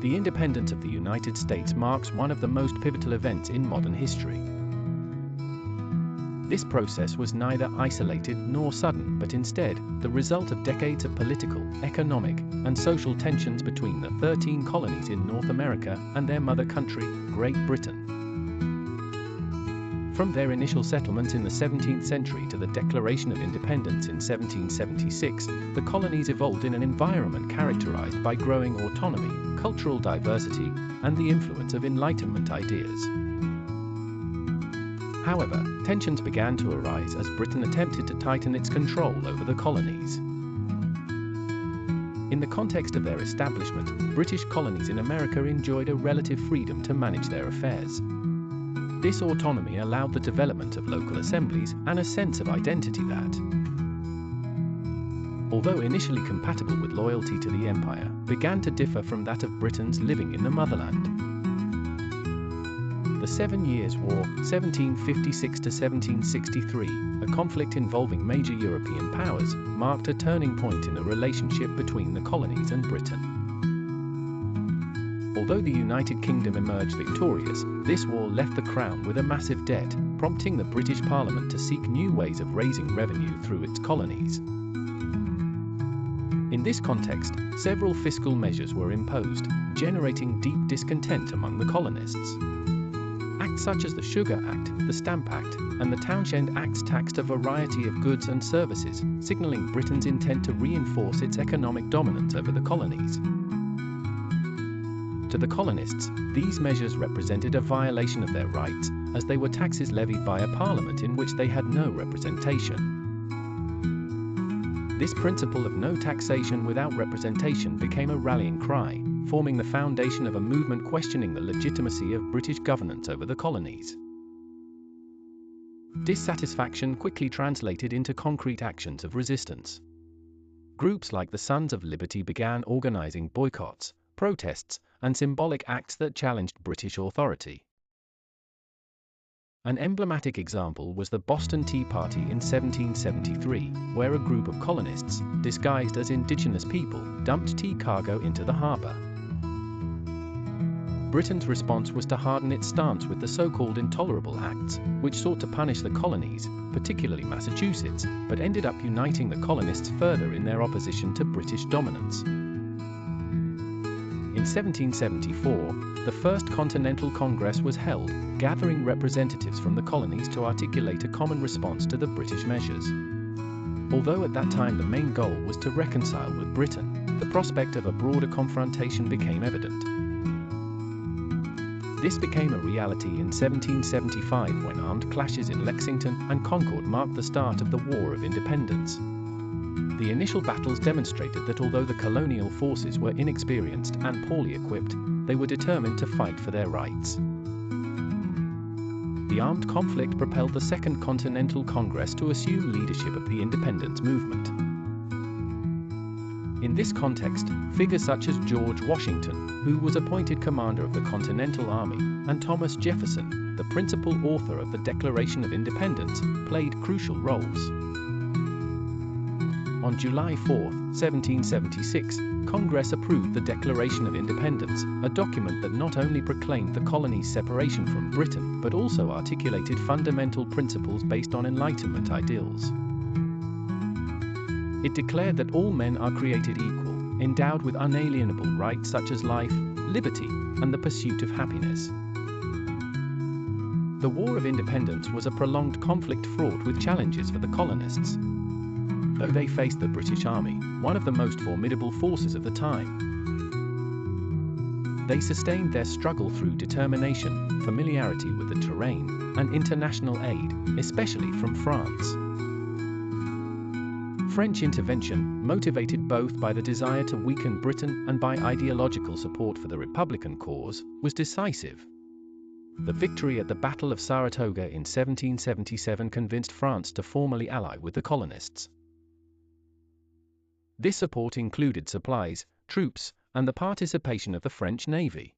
The independence of the United States marks one of the most pivotal events in modern history. This process was neither isolated nor sudden, but instead, the result of decades of political, economic, and social tensions between the 13 colonies in North America and their mother country, Great Britain. From their initial settlement in the 17th century to the Declaration of Independence in 1776, the colonies evolved in an environment characterized by growing autonomy, cultural diversity, and the influence of Enlightenment ideas. However, tensions began to arise as Britain attempted to tighten its control over the colonies. In the context of their establishment, British colonies in America enjoyed a relative freedom to manage their affairs. This autonomy allowed the development of local assemblies and a sense of identity that, although initially compatible with loyalty to the empire, began to differ from that of Britons living in the motherland. The 7 Years' War, 1756 to 1763, a conflict involving major European powers, marked a turning point in the relationship between the colonies and Britain. Although the United Kingdom emerged victorious, this war left the Crown with a massive debt, prompting the British Parliament to seek new ways of raising revenue through its colonies. In this context, several fiscal measures were imposed, generating deep discontent among the colonists. Acts such as the Sugar Act, the Stamp Act, and the Townshend Acts taxed a variety of goods and services, signaling Britain's intent to reinforce its economic dominance over the colonies. To the colonists, these measures represented a violation of their rights, as they were taxes levied by a parliament in which they had no representation. This principle of no taxation without representation became a rallying cry, forming the foundation of a movement questioning the legitimacy of British governance over the colonies. Dissatisfaction quickly translated into concrete actions of resistance. Groups like the Sons of Liberty began organizing boycotts, protests, and symbolic acts that challenged British authority. An emblematic example was the Boston Tea Party in 1773, where a group of colonists, disguised as indigenous people, dumped tea cargo into the harbor. Britain's response was to harden its stance with the so-called Intolerable Acts, which sought to punish the colonies, particularly Massachusetts, but ended up uniting the colonists further in their opposition to British dominance. In 1774, the First Continental Congress was held, gathering representatives from the colonies to articulate a common response to the British measures. Although at that time the main goal was to reconcile with Britain, the prospect of a broader confrontation became evident. This became a reality in 1775 when armed clashes in Lexington and Concord marked the start of the War of Independence. The initial battles demonstrated that although the colonial forces were inexperienced and poorly equipped, they were determined to fight for their rights. The armed conflict propelled the Second Continental Congress to assume leadership of the independence movement. In this context, figures such as George Washington, who was appointed commander of the Continental Army, and Thomas Jefferson, the principal author of the Declaration of Independence, played crucial roles. On July 4, 1776, Congress approved the Declaration of Independence, a document that not only proclaimed the colonies' separation from Britain, but also articulated fundamental principles based on Enlightenment ideals. It declared that all men are created equal, endowed with unalienable rights such as life, liberty, and the pursuit of happiness. The War of Independence was a prolonged conflict fraught with challenges for the colonists. Though they faced the British Army, one of the most formidable forces of the time, they sustained their struggle through determination, familiarity with the terrain, and international aid, especially from France. French intervention, motivated both by the desire to weaken Britain and by ideological support for the Republican cause, was decisive. The victory at the Battle of Saratoga in 1777 convinced France to formally ally with the colonists. This support included supplies, troops, and the participation of the French Navy.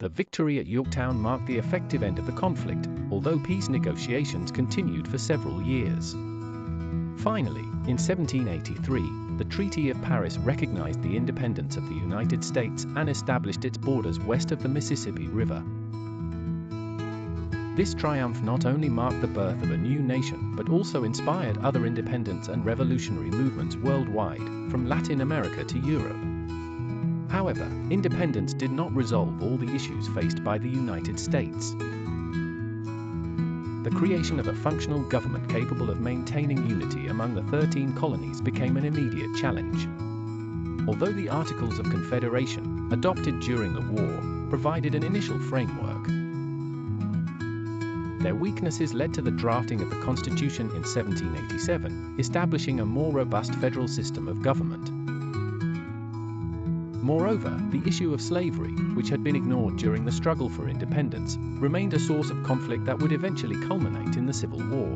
The victory at Yorktown marked the effective end of the conflict, although peace negotiations continued for several years. Finally, in 1783, the Treaty of Paris recognized the independence of the United States and established its borders west of the Mississippi River. This triumph not only marked the birth of a new nation but also inspired other independence and revolutionary movements worldwide, from Latin America to Europe. However, independence did not resolve all the issues faced by the United States. The creation of a functional government capable of maintaining unity among the 13 colonies became an immediate challenge. Although the Articles of Confederation, adopted during the war, provided an initial framework, their weaknesses led to the drafting of the Constitution in 1787, establishing a more robust federal system of government. Moreover, the issue of slavery, which had been ignored during the struggle for independence, remained a source of conflict that would eventually culminate in the Civil War.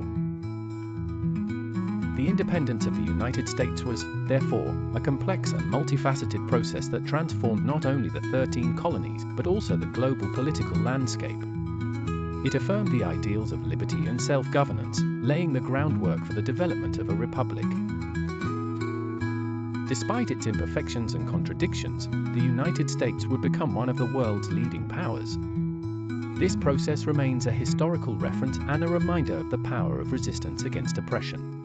The independence of the United States was, therefore, a complex and multifaceted process that transformed not only the 13 colonies but also the global political landscape. It affirmed the ideals of liberty and self-governance, laying the groundwork for the development of a republic. Despite its imperfections and contradictions, the United States would become one of the world's leading powers. This process remains a historical reference and a reminder of the power of resistance against oppression.